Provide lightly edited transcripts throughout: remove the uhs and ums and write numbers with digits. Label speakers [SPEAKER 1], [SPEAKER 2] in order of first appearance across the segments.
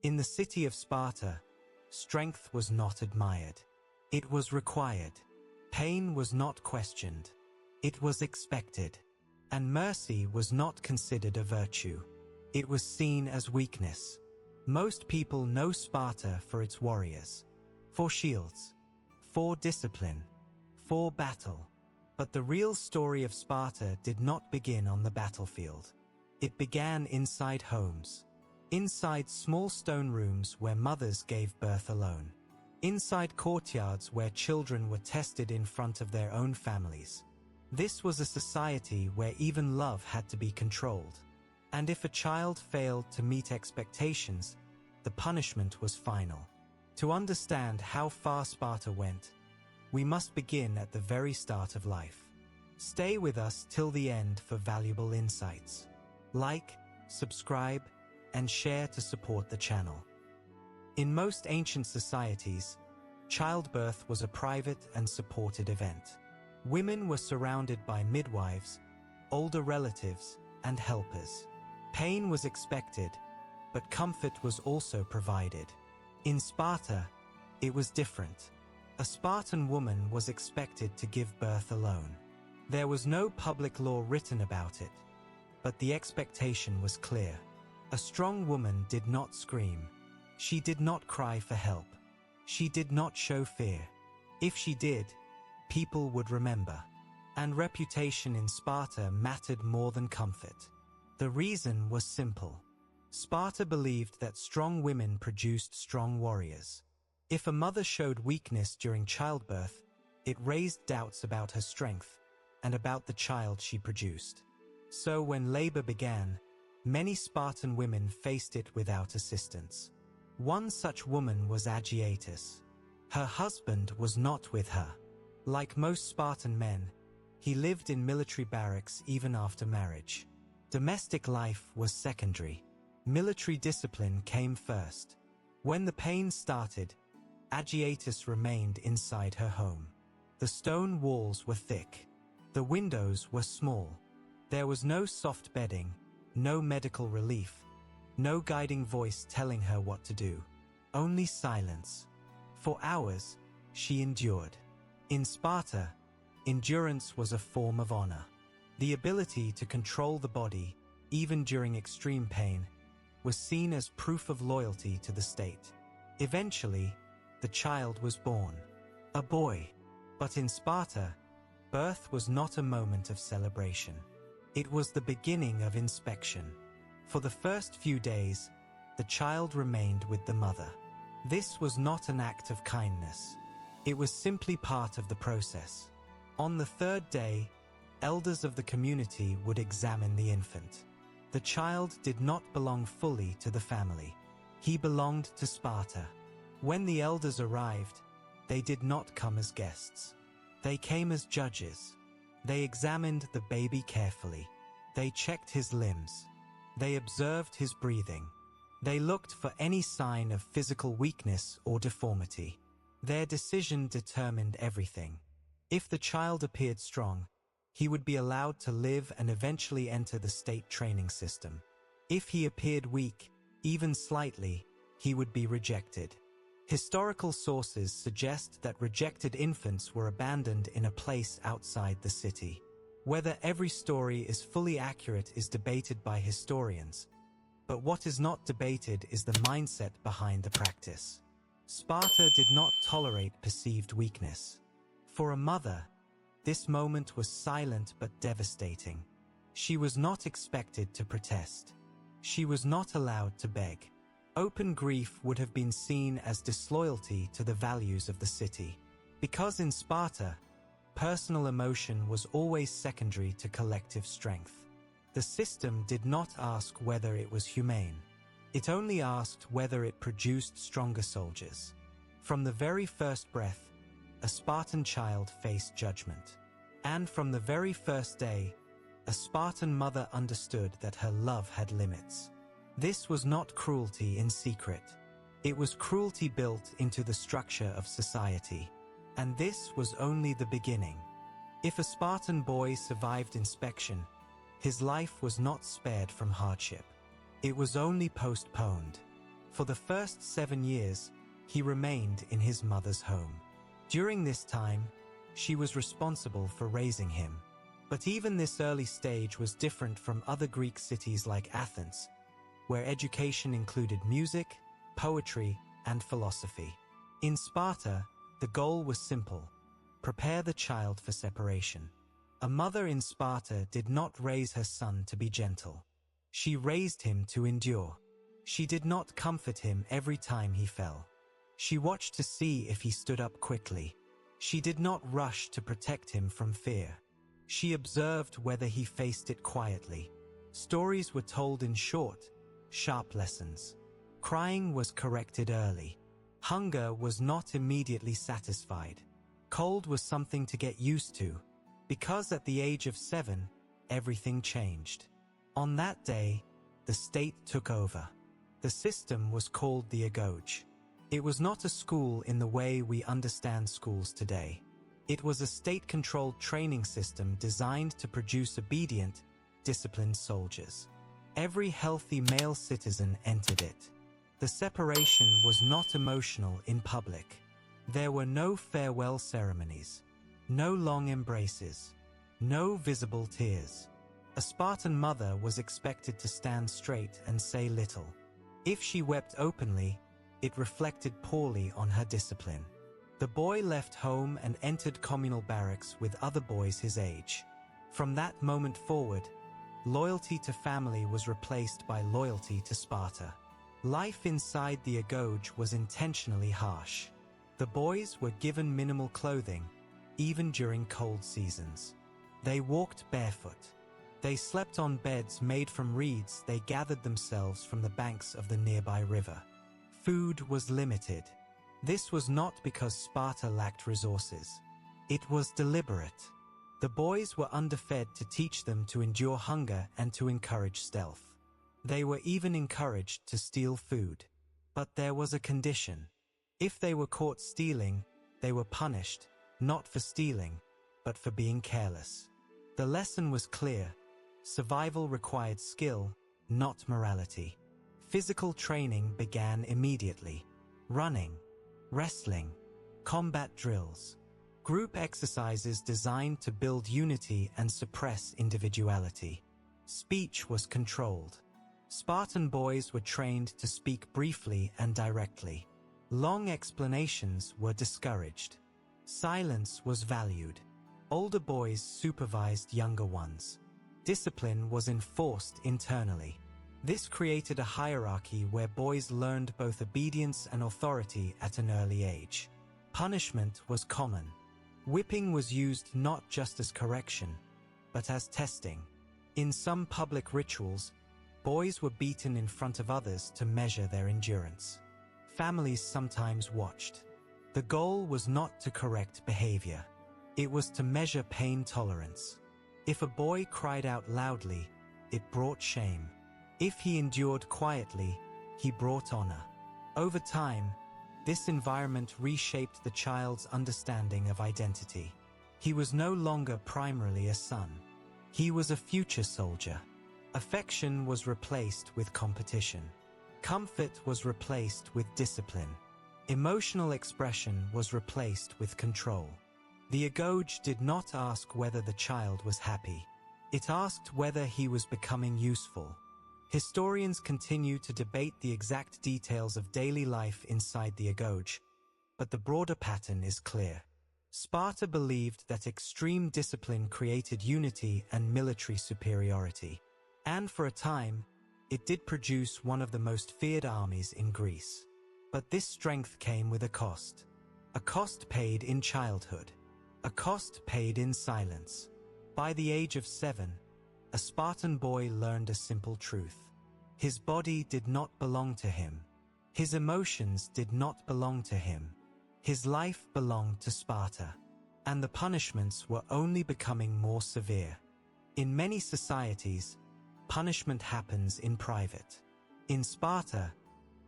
[SPEAKER 1] In the city of Sparta, strength was not admired. It was required. Pain was not questioned. It was expected. And mercy was not considered a virtue. It was seen as weakness. Most people know Sparta for its warriors, for shields, for discipline, for battle. But the real story of Sparta did not begin on the battlefield. It began inside homes, inside small stone rooms where mothers gave birth alone, inside courtyards where children were tested in front of their own families. This was a society where even love had to be controlled. And if a child failed to meet expectations, the punishment was final. To understand how far Sparta went, we must begin at the very start of life. Stay with us till the end for valuable insights. Like, subscribe, and share to support the channel. In most ancient societies, childbirth was a private and supported event. Women were surrounded by midwives, older relatives, and helpers. Pain was expected, but comfort was also provided. In Sparta, it was different. A Spartan woman was expected to give birth alone. There was no public law written about it, but the expectation was clear. A strong woman did not scream. She did not cry for help. She did not show fear. If she did, people would remember. And reputation in Sparta mattered more than comfort. The reason was simple. Sparta believed that strong women produced strong warriors. If a mother showed weakness during childbirth, it raised doubts about her strength and about the child she produced. So when labor began, many Spartan women faced it without assistance. One such woman was Agiatus. Her husband was not with her. Like most Spartan men, he lived in military barracks even after marriage. Domestic life was secondary. Military discipline came first. When the pain started, Agiatus remained inside her home. The stone walls were thick. The windows were small. There was no soft bedding, no medical relief, no guiding voice telling her what to do. Only silence. For hours, she endured. In Sparta, endurance was a form of honor. The ability to control the body, even during extreme pain, was seen as proof of loyalty to the state. Eventually, the child was born. A boy. But in Sparta, birth was not a moment of celebration. It was the beginning of inspection. For the first few days, the child remained with the mother. This was not an act of kindness. It was simply part of the process. On the third day, elders of the community would examine the infant. The child did not belong fully to the family. He belonged to Sparta. When the elders arrived, they did not come as guests. They came as judges. They examined the baby carefully. They checked his limbs. They observed his breathing. They looked for any sign of physical weakness or deformity. Their decision determined everything. If the child appeared strong, he would be allowed to live and eventually enter the state training system. If he appeared weak, even slightly, he would be rejected. Historical sources suggest that rejected infants were abandoned in a place outside the city. Whether every story is fully accurate is debated by historians, but what is not debated is the mindset behind the practice. Sparta did not tolerate perceived weakness. For a mother, this moment was silent but devastating. She was not expected to protest. She was not allowed to beg. Open grief would have been seen as disloyalty to the values of the city. Because in Sparta, personal emotion was always secondary to collective strength. The system did not ask whether it was humane. It only asked whether it produced stronger soldiers. From the very first breath, a Spartan child faced judgment. And from the very first day, a Spartan mother understood that her love had limits. This was not cruelty in secret. It was cruelty built into the structure of society. And this was only the beginning. If a Spartan boy survived inspection, his life was not spared from hardship. It was only postponed. For the first 7 years, he remained in his mother's home. During this time, she was responsible for raising him. But even this early stage was different from other Greek cities like Athens, where education included music, poetry, and philosophy. In Sparta, the goal was simple: prepare the child for separation. A mother in Sparta did not raise her son to be gentle. She raised him to endure. She did not comfort him every time he fell. She watched to see if he stood up quickly. She did not rush to protect him from fear. She observed whether he faced it quietly. Stories were told in short, sharp lessons. Crying was corrected early. Hunger was not immediately satisfied. Cold was something to get used to, because at the age of 7, everything changed. On that day, the state took over. The system was called the agoge. It was not a school in the way we understand schools today. It was a state-controlled training system designed to produce obedient, disciplined soldiers. Every healthy male citizen entered it. The separation was not emotional in public. There were no farewell ceremonies, no long embraces, no visible tears. A Spartan mother was expected to stand straight and say little. If she wept openly, it reflected poorly on her discipline. The boy left home and entered communal barracks with other boys his age. From that moment forward, loyalty to family was replaced by loyalty to Sparta. Life inside the agoge was intentionally harsh. The boys were given minimal clothing, even during cold seasons. They walked barefoot. They slept on beds made from reeds they gathered themselves from the banks of the nearby river. Food was limited. This was not because Sparta lacked resources. It was deliberate. The boys were underfed to teach them to endure hunger and to encourage stealth. They were even encouraged to steal food. But there was a condition. If they were caught stealing, they were punished, not for stealing, but for being careless. The lesson was clear. Survival required skill, not morality. Physical training began immediately. Running, wrestling, combat drills, group exercises designed to build unity and suppress individuality. Speech was controlled. Spartan boys were trained to speak briefly and directly. Long explanations were discouraged. Silence was valued. Older boys supervised younger ones. Discipline was enforced internally. This created a hierarchy where boys learned both obedience and authority at an early age. Punishment was common. Whipping was used not just as correction, but as testing. In some public rituals, boys were beaten in front of others to measure their endurance. Families sometimes watched. The goal was not to correct behavior. It was to measure pain tolerance. If a boy cried out loudly, it brought shame. If he endured quietly, he brought honor. Over time, this environment reshaped the child's understanding of identity. He was no longer primarily a son. He was a future soldier. Affection was replaced with competition. Comfort was replaced with discipline. Emotional expression was replaced with control. The agoge did not ask whether the child was happy. It asked whether he was becoming useful. Historians continue to debate the exact details of daily life inside the agoge, but the broader pattern is clear. Sparta believed that extreme discipline created unity and military superiority. And for a time, it did produce one of the most feared armies in Greece. But this strength came with a cost. A cost paid in childhood. A cost paid in silence. By the age of 7, a Spartan boy learned a simple truth. His body did not belong to him. His emotions did not belong to him. His life belonged to Sparta. And the punishments were only becoming more severe. In many societies, punishment happens in private. In Sparta,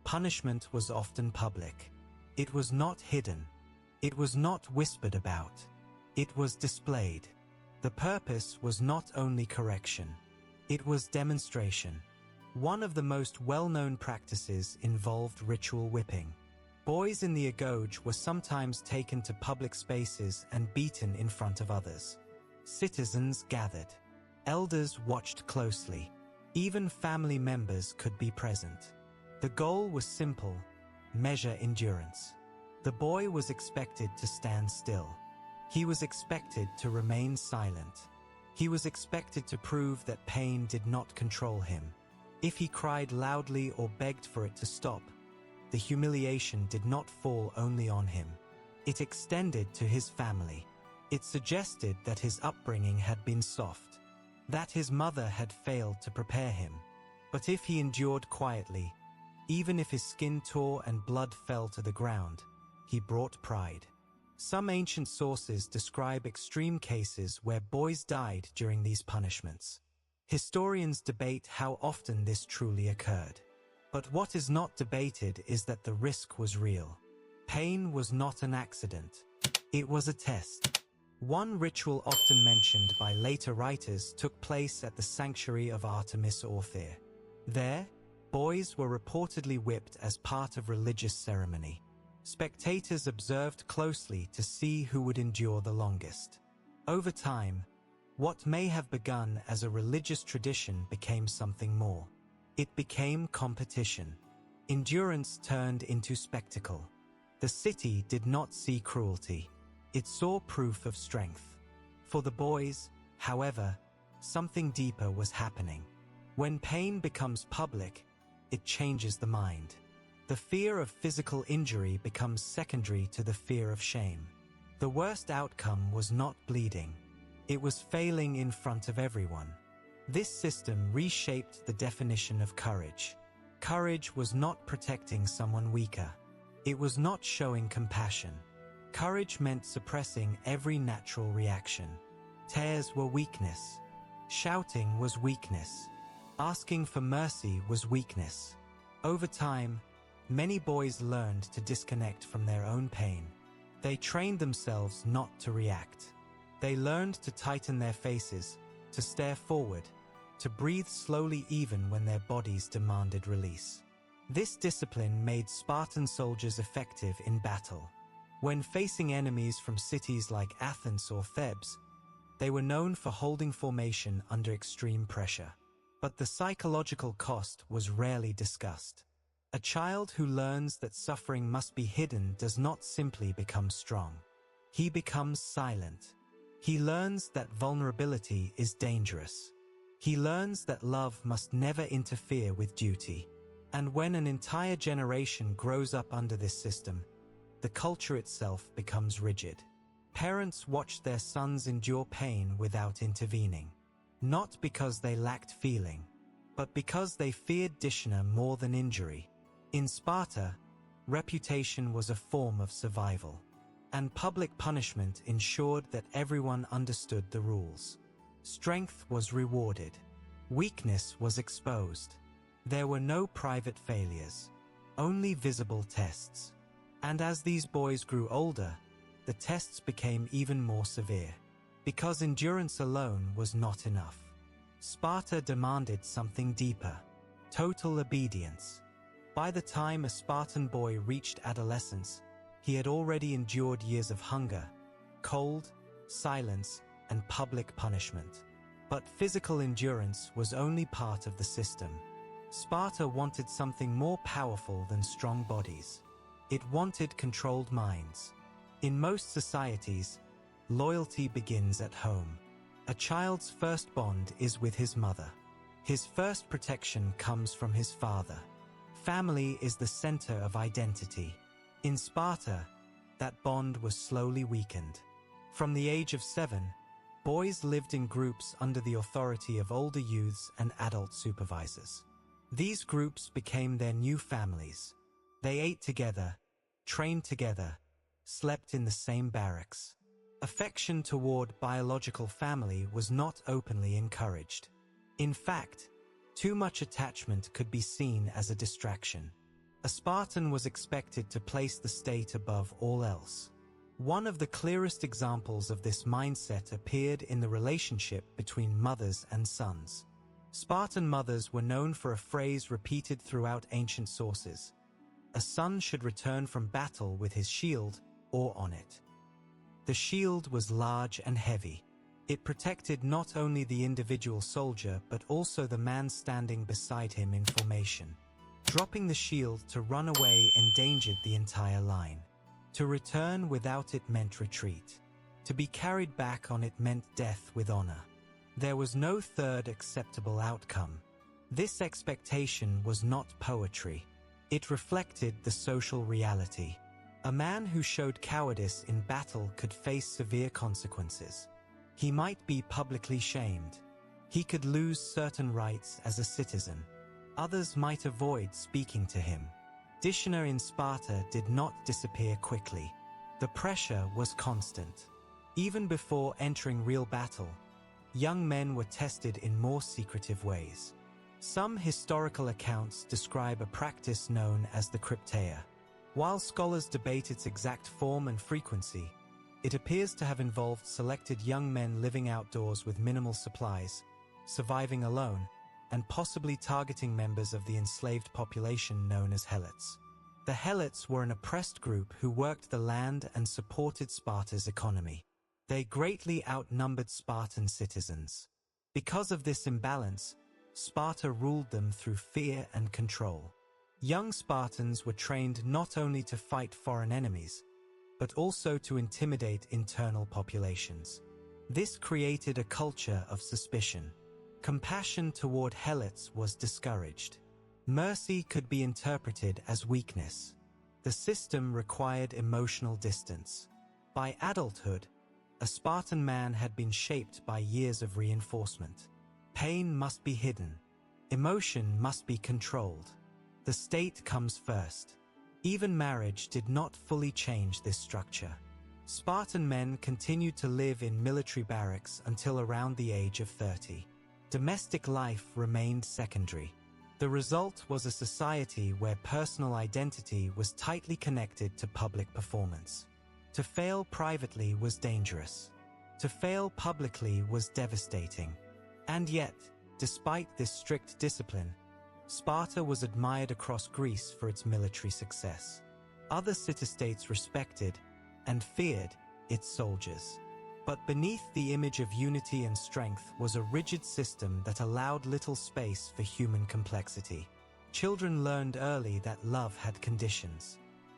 [SPEAKER 1] punishment was often public. It was not hidden. It was not whispered about. It was displayed. The purpose was not only correction. It was demonstration. One of the most well-known practices involved ritual whipping. Boys in the agoge were sometimes taken to public spaces and beaten in front of others. Citizens gathered. Elders watched closely. Even family members could be present. The goal was simple: measure endurance. The boy was expected to stand still. He was expected to remain silent. He was expected to prove that pain did not control him. If he cried loudly or begged for it to stop, the humiliation did not fall only on him. It extended to his family. It suggested that his upbringing had been soft, that his mother had failed to prepare him. But if he endured quietly, even if his skin tore and blood fell to the ground, he brought pride. Some ancient sources describe extreme cases where boys died during these punishments. Historians debate how often this truly occurred. But what is not debated is that the risk was real. Pain was not an accident. It was a test. One ritual often mentioned by later writers took place at the sanctuary of Artemis Orthia. There, boys were reportedly whipped as part of religious ceremony. Spectators observed closely to see who would endure the longest. Over time, what may have begun as a religious tradition became something more. It became competition. Endurance turned into spectacle. The city did not see cruelty. It saw proof of strength. For the boys, however, something deeper was happening. When pain becomes public, it changes the mind. The fear of physical injury becomes secondary to the fear of shame. The worst outcome was not bleeding. It was failing in front of everyone. This system reshaped the definition of courage. Courage was not protecting someone weaker. It was not showing compassion. Courage meant suppressing every natural reaction. Tears were weakness. Shouting was weakness. Asking for mercy was weakness. Over time, many boys learned to disconnect from their own pain. They trained themselves not to react. They learned to tighten their faces, to stare forward, to breathe slowly even when their bodies demanded release. This discipline made Spartan soldiers effective in battle. When facing enemies from cities like Athens or Thebes, they were known for holding formation under extreme pressure. But the psychological cost was rarely discussed. A child who learns that suffering must be hidden does not simply become strong. He becomes silent. He learns that vulnerability is dangerous. He learns that love must never interfere with duty. And when an entire generation grows up under this system, the culture itself becomes rigid. Parents watch their sons endure pain without intervening. Not because they lacked feeling, but because they feared dishonor more than injury. In Sparta, reputation was a form of survival, and public punishment ensured that everyone understood the rules. Strength was rewarded. Weakness was exposed. There were no private failures, only visible tests. And as these boys grew older, the tests became even more severe. Because endurance alone was not enough. Sparta demanded something deeper: total obedience. By the time a Spartan boy reached adolescence, he had already endured years of hunger, cold, silence, and public punishment. But physical endurance was only part of the system. Sparta wanted something more powerful than strong bodies. It wanted controlled minds. In most societies, loyalty begins at home. A child's first bond is with his mother. His first protection comes from his father. Family is the center of identity. In Sparta, that bond was slowly weakened. From the age of 7, boys lived in groups under the authority of older youths and adult supervisors. These groups became their new families. They ate together, trained together, slept in the same barracks. Affection toward biological family was not openly encouraged. In fact, too much attachment could be seen as a distraction. A Spartan was expected to place the state above all else. One of the clearest examples of this mindset appeared in the relationship between mothers and sons. Spartan mothers were known for a phrase repeated throughout ancient sources: a son should return from battle with his shield or on it. The shield was large and heavy. It protected not only the individual soldier but also the man standing beside him in formation. Dropping the shield to run away endangered the entire line. To return without it meant retreat. To be carried back on it meant death with honor. There was no third acceptable outcome. This expectation was not poetry. It reflected the social reality. A man who showed cowardice in battle could face severe consequences. He might be publicly shamed. He could lose certain rights as a citizen. Others might avoid speaking to him. Dishonor in Sparta did not disappear quickly. The pressure was constant. Even before entering real battle, young men were tested in more secretive ways. Some historical accounts describe a practice known as the crypteia. While scholars debate its exact form and frequency, it appears to have involved selected young men living outdoors with minimal supplies, surviving alone, and possibly targeting members of the enslaved population known as Helots. The Helots were an oppressed group who worked the land and supported Sparta's economy. They greatly outnumbered Spartan citizens. Because of this imbalance, Sparta ruled them through fear and control. Young Spartans were trained not only to fight foreign enemies, but also to intimidate internal populations. This created a culture of suspicion. Compassion toward Helots was discouraged. Mercy could be interpreted as weakness. The system required emotional distance. By adulthood, a Spartan man had been shaped by years of reinforcement. Pain must be hidden. Emotion must be controlled. The state comes first. Even marriage did not fully change this structure. Spartan men continued to live in military barracks until around the age of 30. Domestic life remained secondary. The result was a society where personal identity was tightly connected to public performance. To fail privately was dangerous. To fail publicly was devastating. And yet, despite this strict discipline, Sparta was admired across Greece for its military success. Other city-states respected and feared its soldiers. But beneath the image of unity and strength was a rigid system that allowed little space for human complexity. Children learned early that love had conditions.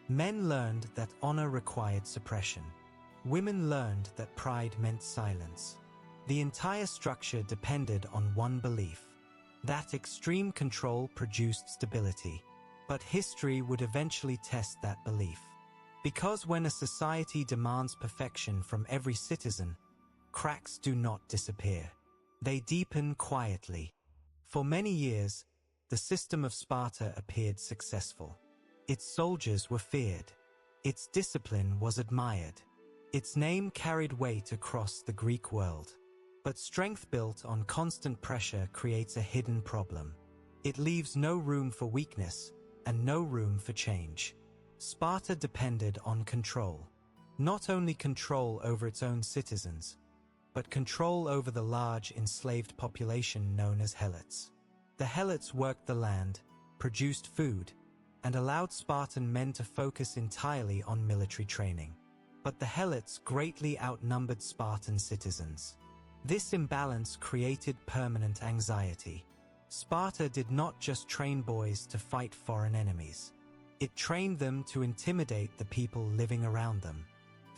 [SPEAKER 1] Men learned that honor required suppression. Women learned that pride meant silence. The entire structure depended on one belief: that extreme control produced stability. But history would eventually test that belief. Because when a society demands perfection from every citizen, cracks do not disappear. They deepen quietly. For many years, the system of Sparta appeared successful. Its soldiers were feared. Its discipline was admired. Its name carried weight across the Greek world. But strength built on constant pressure creates a hidden problem. It leaves no room for weakness and no room for change. Sparta depended on control. Not only control over its own citizens, but control over the large enslaved population known as Helots. The Helots worked the land, produced food, and allowed Spartan men to focus entirely on military training. But the Helots greatly outnumbered Spartan citizens. This imbalance created permanent anxiety. Sparta did not just train boys to fight foreign enemies. It trained them to intimidate the people living around them.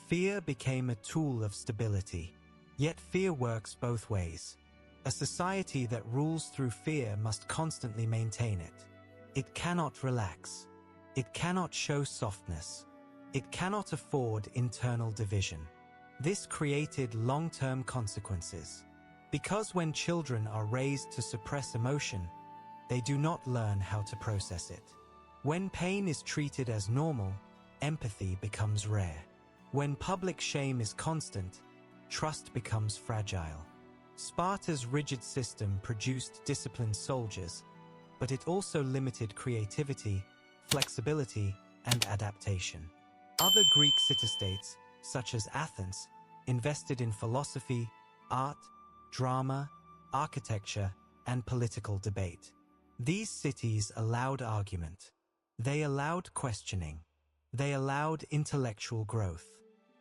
[SPEAKER 1] Fear became a tool of stability. Yet fear works both ways. A society that rules through fear must constantly maintain it. It cannot relax. It cannot show softness. It cannot afford internal division. This created long-term consequences. Because when children are raised to suppress emotion, they do not learn how to process it. When pain is treated as normal, empathy becomes rare. When public shame is constant, trust becomes fragile. Sparta's rigid system produced disciplined soldiers, but it also limited creativity, flexibility, and adaptation. Other Greek city-states, such as Athens, invested in philosophy, art, drama, architecture, and political debate. These cities allowed argument. They allowed questioning. They allowed intellectual growth.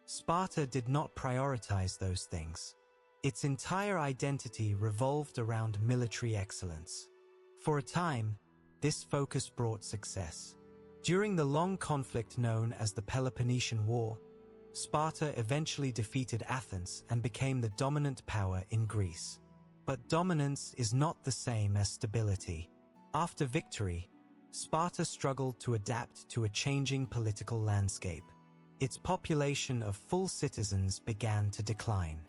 [SPEAKER 1] Sparta did not prioritize those things. Its entire identity revolved around military excellence. For a time, this focus brought success. During the long conflict known as the Peloponnesian War, Sparta eventually defeated Athens and became the dominant power in Greece. But dominance is not the same as stability. After victory, Sparta struggled to adapt to a changing political landscape. Its population of full citizens began to decline.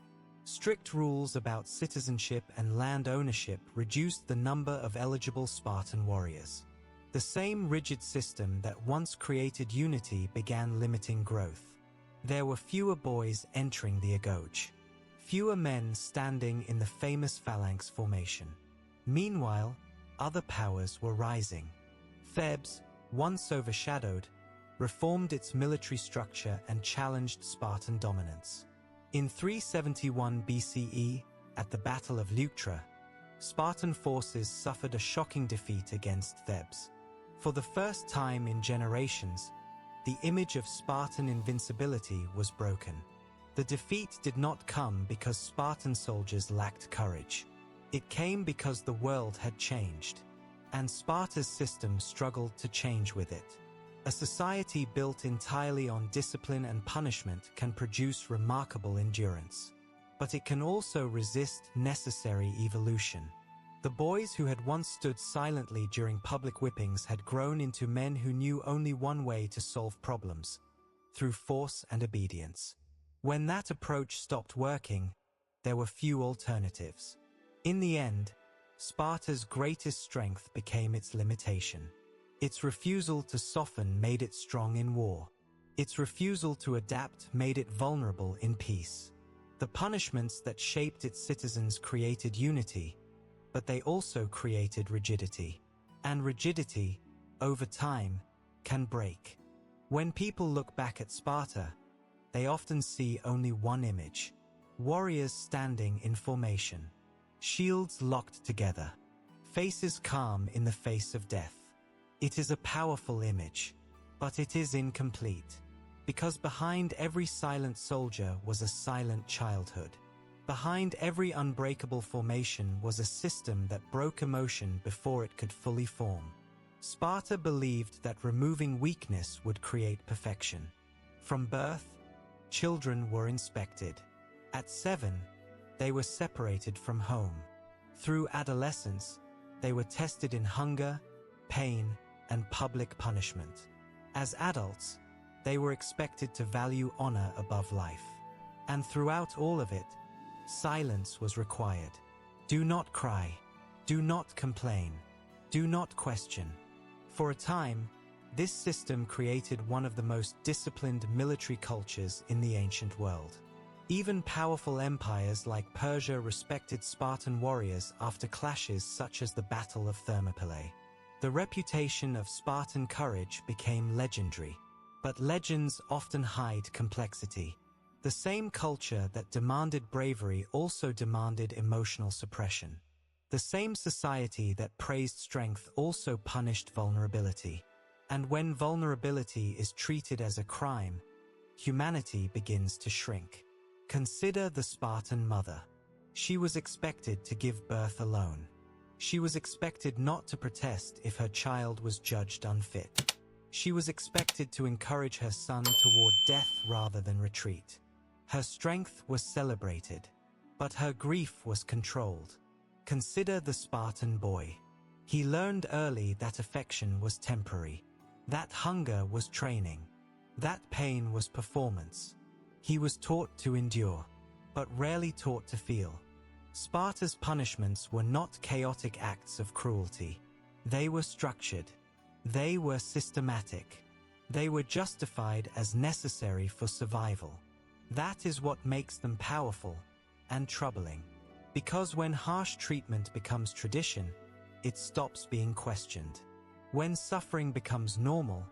[SPEAKER 1] Strict rules about citizenship and land ownership reduced the number of eligible Spartan warriors. The same rigid system that once created unity began limiting growth. There were fewer boys entering the agoge, fewer men standing in the famous phalanx formation. Meanwhile, other powers were rising. Thebes, once overshadowed, reformed its military structure and challenged Spartan dominance. In 371 BCE, at the Battle of Leuctra, Spartan forces suffered a shocking defeat against Thebes. For the first time in generations, the image of Spartan invincibility was broken. The defeat did not come because Spartan soldiers lacked courage. It came because the world had changed, and Sparta's system struggled to change with it. A society built entirely on discipline and punishment can produce remarkable endurance. But it can also resist necessary evolution. The boys who had once stood silently during public whippings had grown into men who knew only one way to solve problems: through force and obedience. When that approach stopped working, there were few alternatives. In the end, Sparta's greatest strength became its limitation. Its refusal to soften made it strong in war. Its refusal to adapt made it vulnerable in peace. The punishments that shaped its citizens created unity, but they also created rigidity. And rigidity, over time, can break. When people look back at Sparta, they often see only one image: warriors standing in formation, shields locked together, faces calm in the face of death. It is a powerful image, but it is incomplete, because behind every silent soldier was a silent childhood. Behind every unbreakable formation was a system that broke emotion before it could fully form. Sparta believed that removing weakness would create perfection. From birth, children were inspected. At 7, they were separated from home. Through adolescence, they were tested in hunger, pain, and public punishment. As adults, they were expected to value honor above life. And throughout all of it, silence was required. Do not cry. Do not complain. Do not question. For a time, this system created one of the most disciplined military cultures in the ancient world. Even powerful empires like Persia respected Spartan warriors after clashes such as the Battle of Thermopylae. The reputation of Spartan courage became legendary, but legends often hide complexity. The same culture that demanded bravery also demanded emotional suppression. The same society that praised strength also punished vulnerability. And when vulnerability is treated as a crime, humanity begins to shrink. Consider the Spartan mother. She was expected to give birth alone. She was expected not to protest if her child was judged unfit. She was expected to encourage her son toward death rather than retreat. Her strength was celebrated, but her grief was controlled. Consider the Spartan boy. He learned early that affection was temporary. That hunger was training. That pain was performance. He was taught to endure, but rarely taught to feel. Sparta's punishments were not chaotic acts of cruelty. They were structured. They were systematic. They were justified as necessary for survival. That is what makes them powerful and troubling. Because when harsh treatment becomes tradition, it stops being questioned. When suffering becomes normal,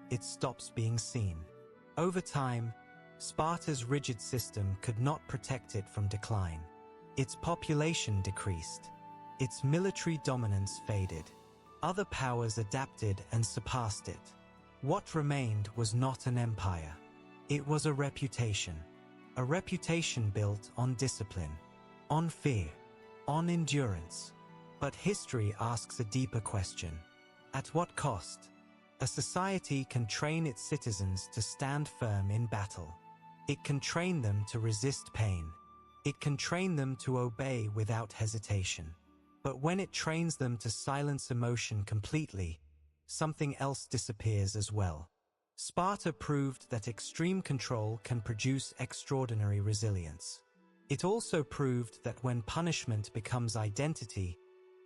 [SPEAKER 1] it stops being seen. Over time, Sparta's rigid system could not protect it from decline. Its population decreased. Its military dominance faded. Other powers adapted and surpassed it. What remained was not an empire. It was a reputation built on discipline, on fear, on endurance. But history asks a deeper question. At what cost? A society can train its citizens to stand firm in battle. It can train them to resist pain. It can train them to obey without hesitation. But when it trains them to silence emotion completely, something else disappears as well. Sparta proved that extreme control can produce extraordinary resilience. It also proved that when punishment becomes identity,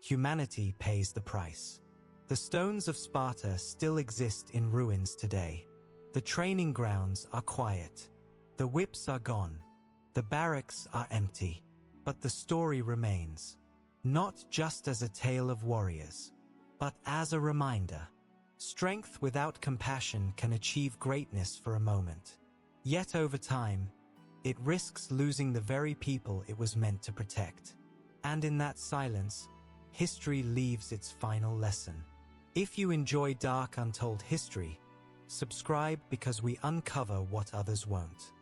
[SPEAKER 1] humanity pays the price. The stones of Sparta still exist in ruins today. The training grounds are quiet. The whips are gone. The barracks are empty. But the story remains, not just as a tale of warriors, but as a reminder. Strength without compassion can achieve greatness for a moment. Yet over time, it risks losing the very people it was meant to protect. And in that silence, history leaves its final lesson. If you enjoy dark, untold history, subscribe because we uncover what others won't.